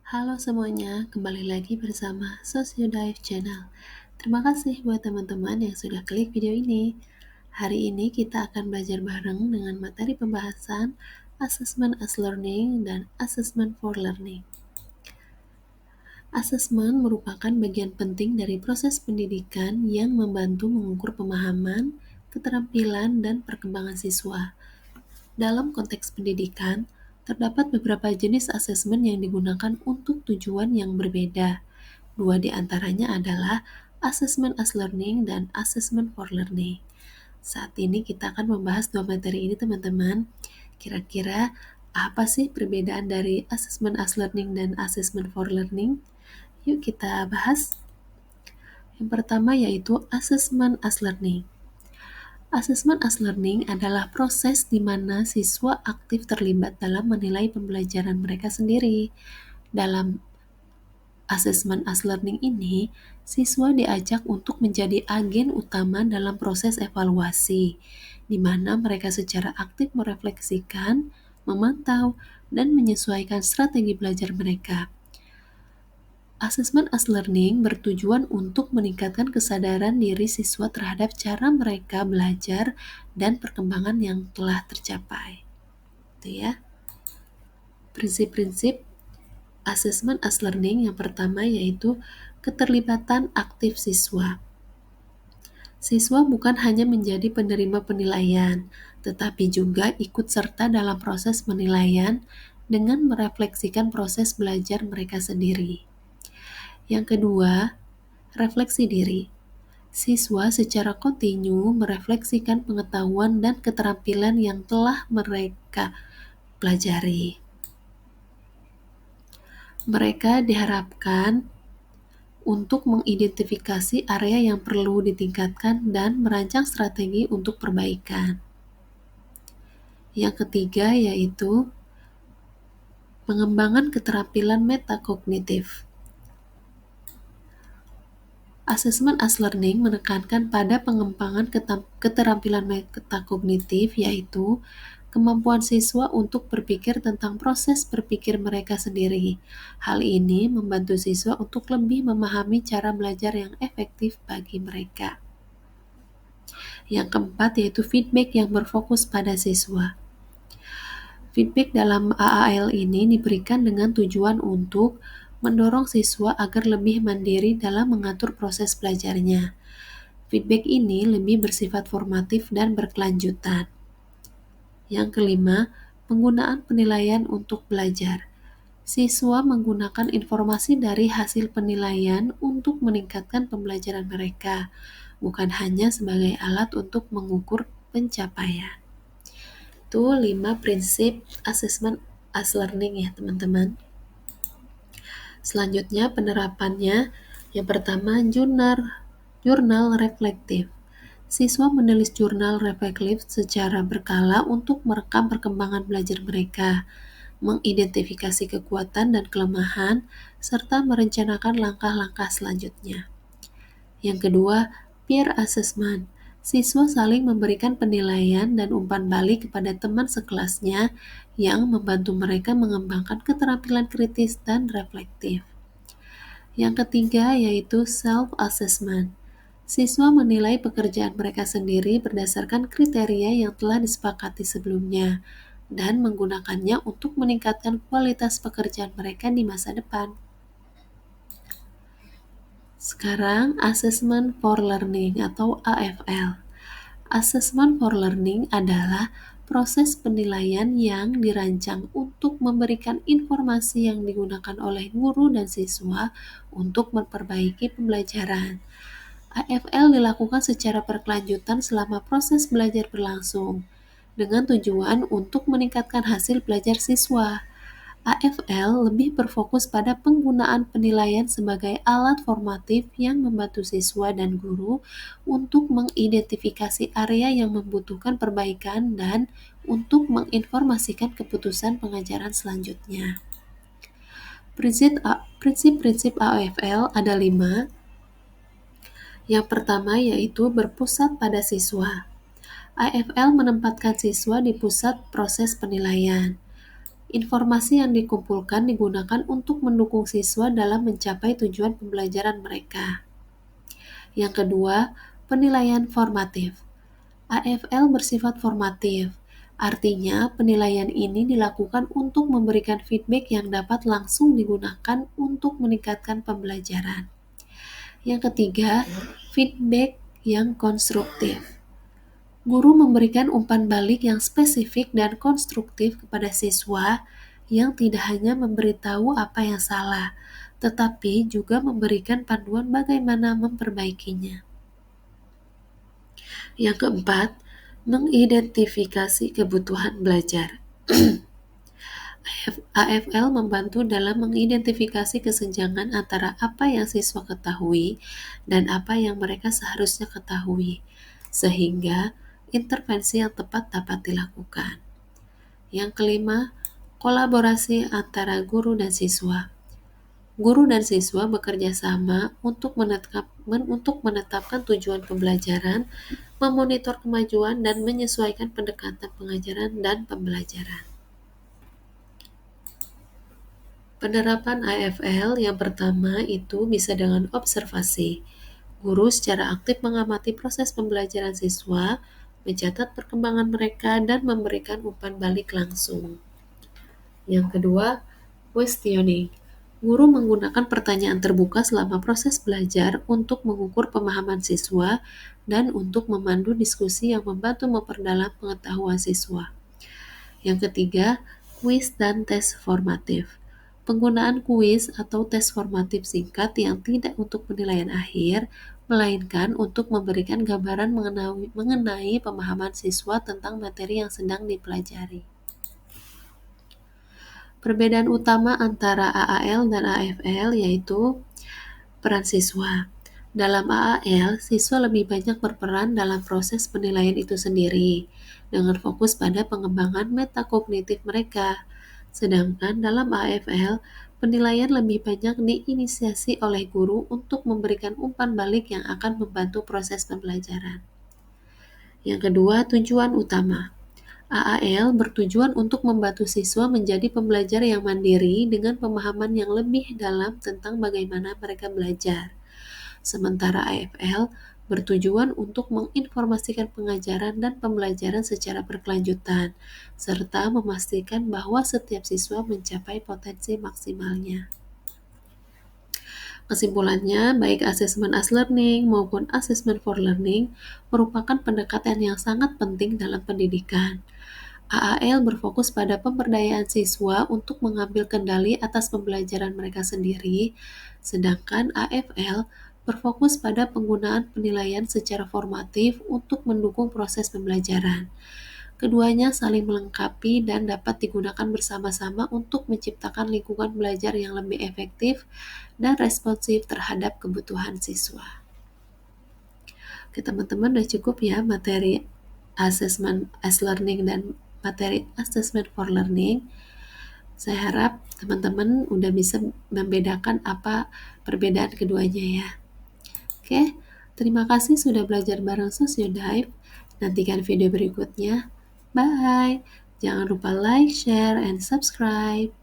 Halo semuanya, kembali lagi bersama Sociodive Channel. Terima kasih buat teman-teman yang sudah klik video ini. Hari ini kita akan belajar bareng dengan materi pembahasan Assessment as Learning dan Assessment for Learning. Assessment merupakan bagian penting dari proses pendidikan yang membantu mengukur pemahaman, keterampilan, dan perkembangan siswa. Dalam konteks pendidikan, terdapat beberapa jenis asesmen yang digunakan untuk tujuan yang berbeda. Dua di antaranya adalah Assessment as Learning dan Assessment for Learning. Saat ini kita akan membahas dua materi ini, teman-teman. Kira-kira apa sih perbedaan dari Assessment as Learning dan Assessment for Learning? Yuk kita bahas. Yang pertama yaitu Assessment as Learning. Assessment as Learning adalah proses di mana siswa aktif terlibat dalam menilai pembelajaran mereka sendiri. Dalam Assessment as Learning ini, siswa diajak untuk menjadi agen utama dalam proses evaluasi, di mana mereka secara aktif merefleksikan, memantau, dan menyesuaikan strategi belajar mereka. Assessment as Learning bertujuan untuk meningkatkan kesadaran diri siswa terhadap cara mereka belajar dan perkembangan yang telah tercapai. Itu ya. Prinsip-prinsip Assessment as Learning yang pertama yaitu keterlibatan aktif siswa. Siswa bukan hanya menjadi penerima penilaian, tetapi juga ikut serta dalam proses penilaian dengan merefleksikan proses belajar mereka sendiri. Yang kedua, refleksi diri. Siswa secara kontinu merefleksikan pengetahuan dan keterampilan yang telah mereka pelajari. Mereka diharapkan untuk mengidentifikasi area yang perlu ditingkatkan dan merancang strategi untuk perbaikan. Yang ketiga yaitu pengembangan keterampilan metakognitif. Assessment as Learning menekankan pada pengembangan keterampilan metakognitif, yaitu kemampuan siswa untuk berpikir tentang proses berpikir mereka sendiri. Hal ini membantu siswa untuk lebih memahami cara belajar yang efektif bagi mereka. Yang keempat yaitu feedback yang berfokus pada siswa. Feedback dalam AAL ini diberikan dengan tujuan untuk mendorong siswa agar lebih mandiri dalam mengatur proses belajarnya. Feedback ini lebih bersifat formatif dan berkelanjutan. Yang kelima, penggunaan penilaian untuk belajar. Siswa menggunakan informasi dari hasil penilaian untuk meningkatkan pembelajaran mereka, bukan hanya sebagai alat untuk mengukur pencapaian. Itu 5 prinsip Assessment as Learning ya, teman-teman. Selanjutnya penerapannya, yang pertama jurnal reflektif. Siswa menulis jurnal reflektif secara berkala untuk merekam perkembangan belajar mereka, mengidentifikasi kekuatan dan kelemahan, serta merencanakan langkah-langkah selanjutnya. Yang kedua, peer assessment. Siswa saling memberikan penilaian dan umpan balik kepada teman sekelasnya yang membantu mereka mengembangkan keterampilan kritis dan reflektif. Yang ketiga yaitu self-assessment. Siswa menilai pekerjaan mereka sendiri berdasarkan kriteria yang telah disepakati sebelumnya dan menggunakannya untuk meningkatkan kualitas pekerjaan mereka di masa depan. Sekarang, Assessment for Learning atau AFL. Assessment for Learning adalah proses penilaian yang dirancang untuk memberikan informasi yang digunakan oleh guru dan siswa untuk memperbaiki pembelajaran. AFL dilakukan secara berkelanjutan selama proses belajar berlangsung, dengan tujuan untuk meningkatkan hasil belajar siswa. AFL lebih berfokus pada penggunaan penilaian sebagai alat formatif yang membantu siswa dan guru untuk mengidentifikasi area yang membutuhkan perbaikan dan untuk menginformasikan keputusan pengajaran selanjutnya. Prinsip-prinsip AFL ada 5. Yang pertama yaitu berpusat pada siswa. AFL menempatkan siswa di pusat proses penilaian. Informasi yang dikumpulkan digunakan untuk mendukung siswa dalam mencapai tujuan pembelajaran mereka. Yang kedua, penilaian formatif. AFL bersifat formatif, artinya penilaian ini dilakukan untuk memberikan feedback yang dapat langsung digunakan untuk meningkatkan pembelajaran. Yang ketiga, feedback yang konstruktif. Guru memberikan umpan balik yang spesifik dan konstruktif kepada siswa yang tidak hanya memberitahu apa yang salah, tetapi juga memberikan panduan bagaimana memperbaikinya. Yang keempat, mengidentifikasi kebutuhan belajar. AFL membantu dalam mengidentifikasi kesenjangan antara apa yang siswa ketahui dan apa yang mereka seharusnya ketahui, sehingga intervensi yang tepat dapat dilakukan. Yang kelima, kolaborasi antara guru dan siswa. Guru dan siswa bekerja sama untuk menetapkan tujuan pembelajaran, memonitor kemajuan, dan menyesuaikan pendekatan pengajaran dan pembelajaran. Penerapan AFL yang pertama itu bisa dengan observasi. Guru secara aktif mengamati proses pembelajaran siswa, mencatat perkembangan mereka, dan memberikan umpan balik langsung. Yang kedua, questioning. Guru menggunakan pertanyaan terbuka selama proses belajar untuk mengukur pemahaman siswa dan untuk memandu diskusi yang membantu memperdalam pengetahuan siswa. Yang ketiga, kuis dan tes formatif. Penggunaan kuis atau tes formatif singkat yang tidak untuk penilaian akhir, melainkan untuk memberikan gambaran mengenai pemahaman siswa tentang materi yang sedang dipelajari. Perbedaan utama antara AAL dan AFL yaitu peran siswa. Dalam AAL, siswa lebih banyak berperan dalam proses penilaian itu sendiri, dengan fokus pada pengembangan metakognitif mereka. Sedangkan dalam AFL, penilaian lebih banyak diinisiasi oleh guru untuk memberikan umpan balik yang akan membantu proses pembelajaran. Yang kedua, tujuan utama. AAL bertujuan untuk membantu siswa menjadi pembelajar yang mandiri dengan pemahaman yang lebih dalam tentang bagaimana mereka belajar. Sementara AFL bertujuan untuk menginformasikan pengajaran dan pembelajaran secara berkelanjutan, serta memastikan bahwa setiap siswa mencapai potensi maksimalnya. Kesimpulannya, baik asesmen as learning maupun assessment for learning merupakan pendekatan yang sangat penting dalam pendidikan. AAL berfokus pada pemberdayaan siswa untuk mengambil kendali atas pembelajaran mereka sendiri, sedangkan AFL berfokus pada penggunaan penilaian secara formatif untuk mendukung proses pembelajaran. Keduanya saling melengkapi dan dapat digunakan bersama-sama untuk menciptakan lingkungan belajar yang lebih efektif dan responsif terhadap kebutuhan siswa. Oke, teman-teman, udah cukup ya materi assessment as learning dan materi assessment for learning. Saya harap teman-teman udah bisa membedakan apa perbedaan keduanya ya. Oke, terima kasih sudah belajar bareng Sosiodive. Nantikan video berikutnya. Bye. Jangan lupa like, share, and subscribe.